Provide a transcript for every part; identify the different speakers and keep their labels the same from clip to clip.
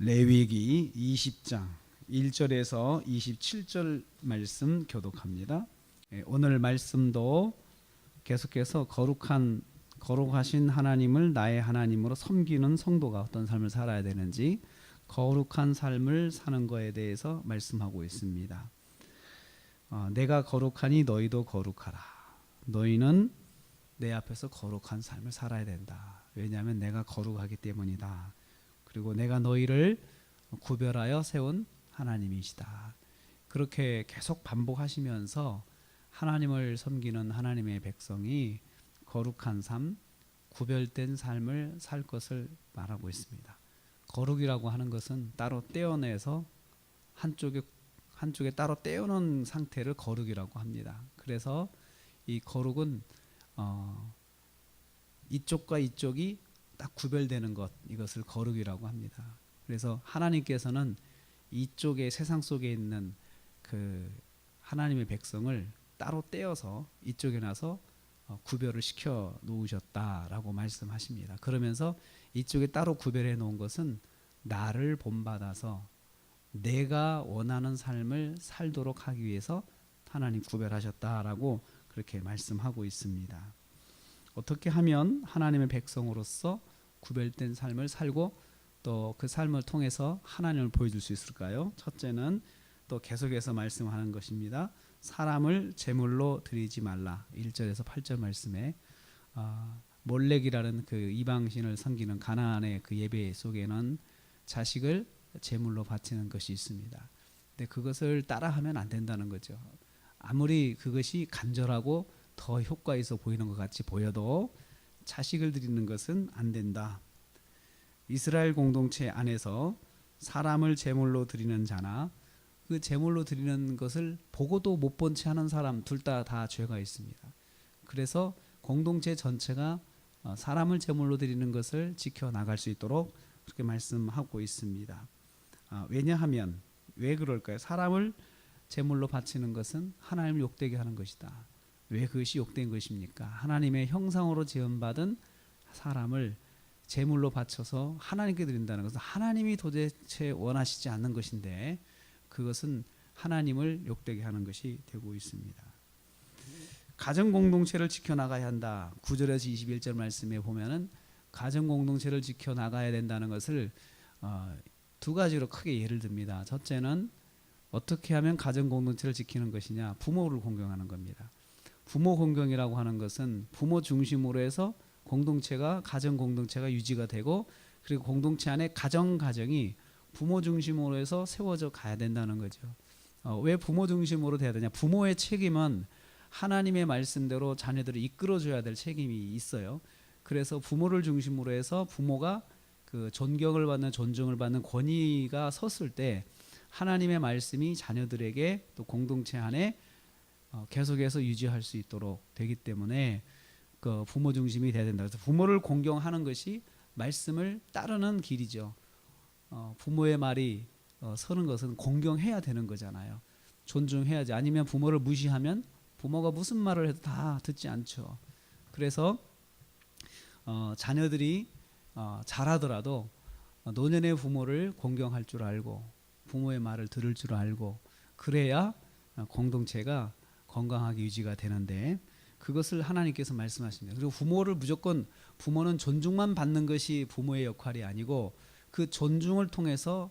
Speaker 1: 레위기 20장 1절에서 27절 말씀 교독합니다. 오늘 말씀도 계속해서 거룩하신 하나님을 나의 하나님으로 섬기는 성도가 어떤 삶을 살아야 되는지, 거룩한 삶을 사는 것에 대해서 말씀하고 있습니다. 내가 거룩하니 너희도 거룩하라. 너희는 내 앞에서 거룩한 삶을 살아야 된다. 왜냐하면 내가 거룩하기 때문이다. 그리고 내가 너희를 구별하여 세운 하나님이시다. 그렇게 계속 반복하시면서 하나님을 섬기는 하나님의 백성이 거룩한 삶, 구별된 삶을 살 것을 말하고 있습니다. 거룩이라고 하는 것은 따로 떼어내서 한쪽에 따로 떼어놓은 상태를 거룩이라고 합니다. 그래서 이 거룩은 이쪽과 이쪽이 딱 구별되는 것, 이것을 거룩이라고 합니다. 그래서 하나님께서는 이쪽에 세상 속에 있는 그 하나님의 백성을 따로 떼어서 이쪽에 놔서 구별을 시켜 놓으셨다라고 말씀하십니다. 그러면서 이쪽에 따로 구별해 놓은 것은 나를 본받아서 내가 원하는 삶을 살도록 하기 위해서 하나님 구별하셨다라고 그렇게 말씀하고 있습니다. 어떻게 하면 하나님의 백성으로서 구별된 삶을 살고 또 그 삶을 통해서 하나님을 보여줄 수 있을까요? 첫째는 또 계속해서 말씀하는 것입니다. 사람을 제물로 드리지 말라. 1절에서 8절 말씀에 몰렉이라는 그 이방신을 섬기는 가나안의 그 예배 속에는 자식을 제물로 바치는 것이 있습니다. 근데 그것을 따라하면 안 된다는 거죠. 아무리 그것이 간절하고 더 효과 있어 보이는 것 같이 보여도 자식을 드리는 것은 안 된다. 이스라엘 공동체 안에서 사람을 제물로 드리는 자나 그 제물로 드리는 것을 보고도 못 본 채 하는 사람 둘 다 죄가 있습니다. 그래서 공동체 전체가 사람을 제물로 드리는 것을 지켜나갈 수 있도록 그렇게 말씀하고 있습니다. 왜냐하면 왜 그럴까요? 사람을 제물로 바치는 것은 하나님을 욕되게 하는 것이다. 왜 그것이 욕된 것입니까? 하나님의 형상으로 지음받은 사람을 제물로 바쳐서 하나님께 드린다는 것은 하나님이 도대체 원하시지 않는 것인데 그것은 하나님을 욕되게 하는 것이 되고 있습니다. 가정 공동체를 지켜나가야 한다. 9절에서 21절 말씀에 보면은 가정 공동체를 지켜나가야 된다는 것을 두 가지로 크게 예를 듭니다. 첫째는 어떻게 하면 가정 공동체를 지키는 것이냐? 부모를 공경하는 겁니다. 부모 공경이라고 하는 것은 부모 중심으로 해서 가정 공동체가 유지가 되고, 그리고 공동체 안에 가정이 부모 중심으로 해서 세워져 가야 된다는 거죠. 왜 부모 중심으로 돼야 되냐? 부모의 책임은 하나님의 말씀대로 자녀들을 이끌어줘야 될 책임이 있어요. 그래서 부모를 중심으로 해서 부모가 그 존경을 받는, 존중을 받는 권위가 섰을 때 하나님의 말씀이 자녀들에게 또 공동체 안에 계속해서 유지할 수 있도록 되기 때문에 그 부모 중심이 돼야 된다. 그래서 부모를 공경하는 것이 말씀을 따르는 길이죠. 부모의 말이 서는 것은 공경해야 되는 거잖아요. 존중해야지. 아니면 부모를 무시하면 부모가 무슨 말을 해도 다 듣지 않죠. 그래서 자녀들이 잘하더라도 노년의 부모를 공경할 줄 알고 부모의 말을 들을 줄 알고 그래야 공동체가 건강하게 유지가 되는데, 그것을 하나님께서 말씀하십니다. 그리고 부모는 존중만 받는 것이 부모의 역할이 아니고 그 존중을 통해서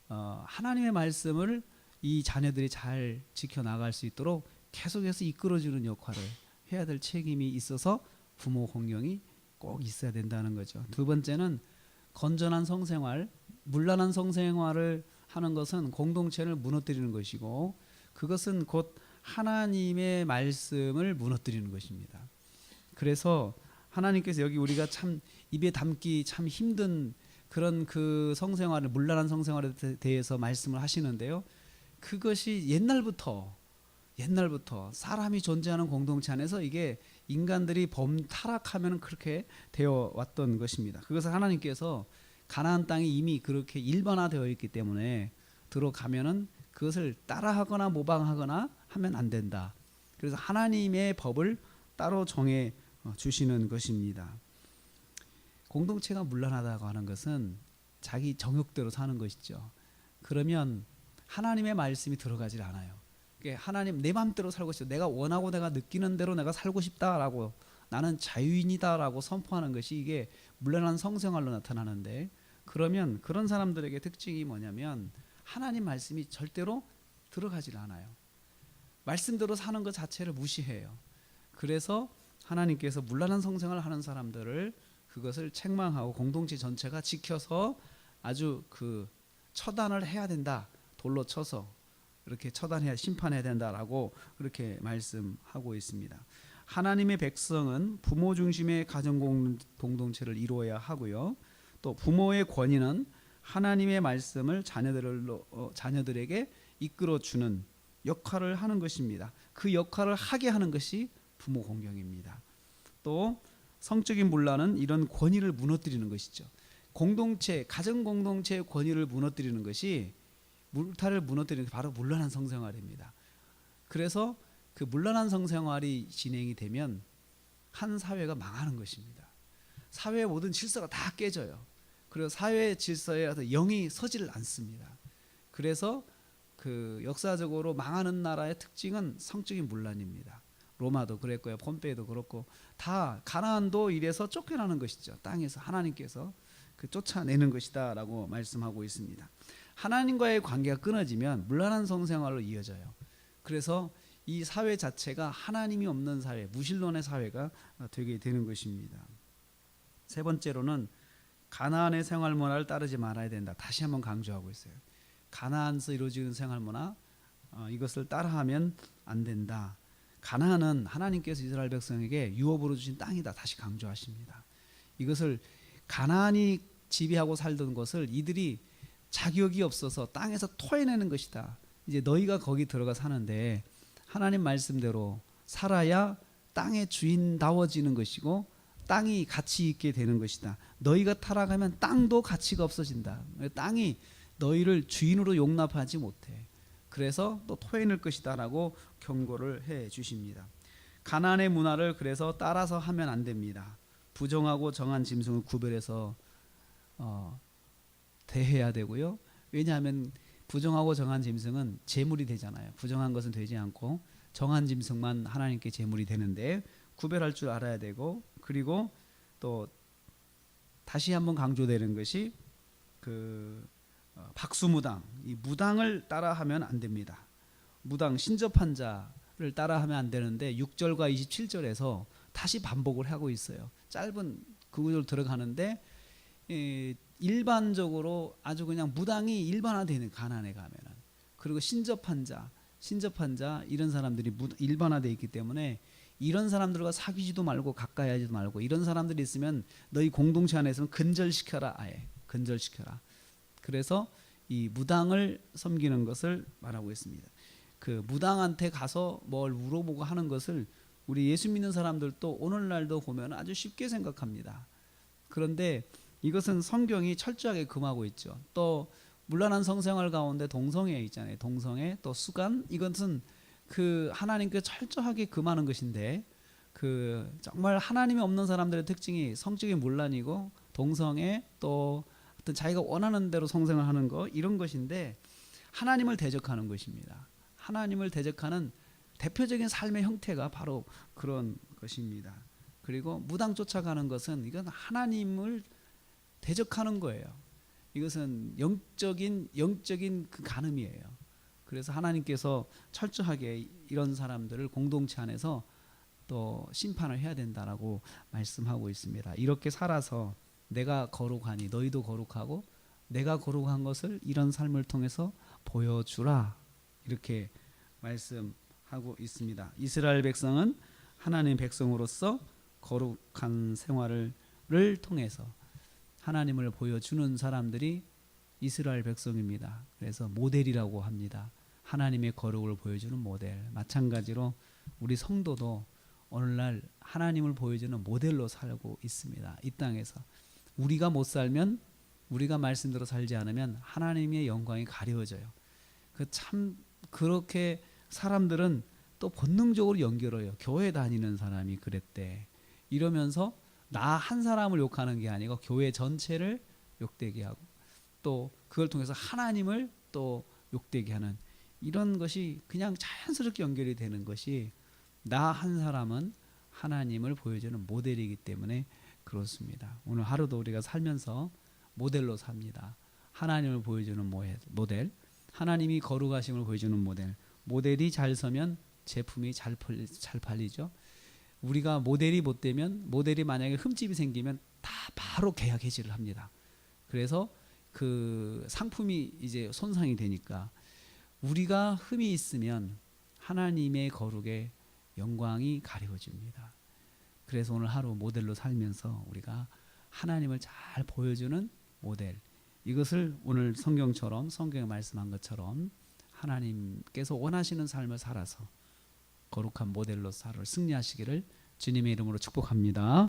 Speaker 1: 하나님의 말씀을 이 자녀들이 잘 지켜나갈 수 있도록 계속해서 이끌어주는 역할을 해야 될 책임이 있어서 부모 공경이 꼭 있어야 된다는 거죠. 두 번째는 건전한 성생활, 문란한 성생활을 하는 것은 공동체를 무너뜨리는 것이고, 그것은 곧 하나님의 말씀을 무너뜨리는 것입니다. 그래서 하나님께서 여기 우리가 참 입에 담기 참 힘든 그런 그 성생활을, 문란한 성생활에 대해서 말씀을 하시는데요. 그것이 옛날부터 사람이 존재하는 공동체 안에서 이게 인간들이 타락하면 그렇게 되어 왔던 것입니다. 그것을 하나님께서 가나안 땅이 이미 그렇게 일반화되어 있기 때문에 들어가면은 그것을 따라하거나 모방하거나 하면 안 된다. 그래서 하나님의 법을 따로 정해 주시는 것입니다. 공동체가 문란하다고 하는 것은 자기 정욕대로 사는 것이죠. 그러면 하나님의 말씀이 들어가질 않아요. 하나님 내 마음대로 살고 싶어, 내가 원하고 내가 느끼는 대로 내가 살고 싶다라고, 나는 자유인이다라고 선포하는 것이 이게 문란한 성생활로 나타나는데, 그러면 그런 사람들에게 특징이 뭐냐면 하나님 말씀이 절대로 들어가질 않아요. 말씀대로 사는 것 자체를 무시해요. 그래서 하나님께서 문란한 성생활을 하는 사람들을 그것을 책망하고 공동체 전체가 지켜서 아주 처단을 해야 된다. 돌로 쳐서 이렇게 처단해야, 심판해야 된다라고 그렇게 말씀하고 있습니다. 하나님의 백성은 부모 중심의 가정 공동체를 이루어야 하고요. 또 부모의 권위는 하나님의 말씀을 자녀들에게 이끌어 주는 역할을 하는 것입니다. 그 역할을 하게 하는 것이 부모 공경입니다. 또 성적인 문란은 이런 권위를 무너뜨리는 것이죠. 공동체, 가정 공동체의 권위를 무너뜨리는 것이, 물타를 무너뜨리는 게 바로 문란한 성생활입니다. 그래서 그 문란한 성생활이 진행이 되면 한 사회가 망하는 것입니다. 사회의 모든 질서가 다 깨져요. 그리고 사회 질서에 영이 서지를 않습니다. 그래서 역사적으로 망하는 나라의 특징은 성적인 문란입니다. 로마도 그랬고요, 폼페이도 그렇고, 다 가나안도 이래서 쫓겨나는 것이죠. 땅에서 하나님께서 쫓아내는 것이다라고 말씀하고 있습니다. 하나님과의 관계가 끊어지면 문란한 성생활로 이어져요. 그래서 이 사회 자체가 하나님이 없는 사회, 무신론의 사회가 되게 되는 것입니다. 세 번째로는 가나안의 생활 문화를 따르지 말아야 된다. 다시 한번 강조하고 있어요. 가나안에서 이루어지는 생활 문화, 이것을 따라하면 안 된다. 가나안은 하나님께서 이스라엘 백성에게 유업으로 주신 땅이다. 다시 강조하십니다. 이것을 가나안이 지배하고 살던 것을 이들이 자격이 없어서 땅에서 토해내는 것이다. 이제 너희가 거기 들어가 사는데 하나님 말씀대로 살아야 땅의 주인다워지는 것이고 땅이 가치 있게 되는 것이다. 너희가 타락하면 땅도 가치가 없어진다. 땅이 너희를 주인으로 용납하지 못해. 그래서 또 토해낼 것이다 라고 경고를 해 주십니다. 가나안의 문화를 그래서 따라서 하면 안 됩니다. 부정하고 정한 짐승을 구별해서 대해야 되고요. 왜냐하면 부정하고 정한 짐승은 제물이 되잖아요. 부정한 것은 되지 않고 정한 짐승만 하나님께 제물이 되는데 구별할 줄 알아야 되고, 그리고 또 다시 한번 강조되는 것이 박수무당, 이 무당을 따라하면 안 됩니다. 무당, 신접한 자를 따라하면 안 되는데 6절과 27절에서 다시 반복을 하고 있어요. 짧은 구절 들어가는데 일반적으로 아주 그냥 무당이 일반화되는, 가나안에 가면은. 그리고 신접한 자 이런 사람들이 일반화되어 있기 때문에 이런 사람들과 사귀지도 말고 가까이 하지도 말고, 이런 사람들이 있으면 너희 공동체 안에서는 근절시켜라. 아예 근절시켜라. 그래서 이 무당을 섬기는 것을 말하고 있습니다. 그 무당한테 가서 뭘 물어보고 하는 것을 우리 예수 믿는 사람들도 오늘날도 보면 아주 쉽게 생각합니다. 그런데 이것은 성경이 철저하게 금하고 있죠. 또 문란한 성생활 가운데 동성애 있잖아요. 동성애, 또 수간, 이것은 하나님께 철저하게 금하는 것인데, 정말 하나님이 없는 사람들의 특징이 성적인 문란이고 동성애, 또 어떤 자기가 원하는 대로 성생활 하는 거, 이런 것인데 하나님을 대적하는 것입니다. 하나님을 대적하는 대표적인 삶의 형태가 바로 그런 것입니다. 그리고 무당 쫓아가는 것은 이건 하나님을 대적하는 거예요. 이것은 영적인 그 간음이에요. 그래서 하나님께서 철저하게 이런 사람들을 공동체 안에서 또 심판을 해야 된다라고 말씀하고 있습니다. 이렇게 살아서 내가 거룩하니 너희도 거룩하고 내가 거룩한 것을 이런 삶을 통해서 보여주라, 이렇게 말씀하고 있습니다. 이스라엘 백성은 하나님 백성으로서 거룩한 생활을 통해서 하나님을 보여주는 사람들이 이스라엘 백성입니다. 그래서 모델이라고 합니다. 하나님의 거룩을 보여주는 모델. 마찬가지로 우리 성도도 오늘날 하나님을 보여주는 모델로 살고 있습니다. 이 땅에서 우리가 못 살면, 우리가 말씀대로 살지 않으면 하나님의 영광이 가려져요. 참 그렇게 사람들은 또 본능적으로 연결해요. 교회 다니는 사람이 그랬대, 이러면서 나 한 사람을 욕하는 게 아니고 교회 전체를 욕되게 하고, 또 그걸 통해서 하나님을 또 욕되게 하는 이런 것이 그냥 자연스럽게 연결이 되는 것이 나 한 사람은 하나님을 보여주는 모델이기 때문에 그렇습니다. 오늘 하루도 우리가 살면서 모델로 삽니다. 하나님을 보여주는 모델, 하나님이 거룩하심을 보여주는 모델. 모델이 잘 서면 제품이 잘 팔리죠. 우리가 모델이 못 되면, 모델이 만약에 흠집이 생기면 다 바로 계약 해지를 합니다. 그래서 그 상품이 이제 손상이 되니까 우리가 흠이 있으면 하나님의 거룩의 영광이 가려집니다. 그래서 오늘 하루 모델로 살면서 우리가 하나님을 잘 보여주는 모델, 이것을 오늘 성경에 말씀한 것처럼 하나님께서 원하시는 삶을 살아서 거룩한 모델로 살아 승리하시기를 주님의 이름으로 축복합니다.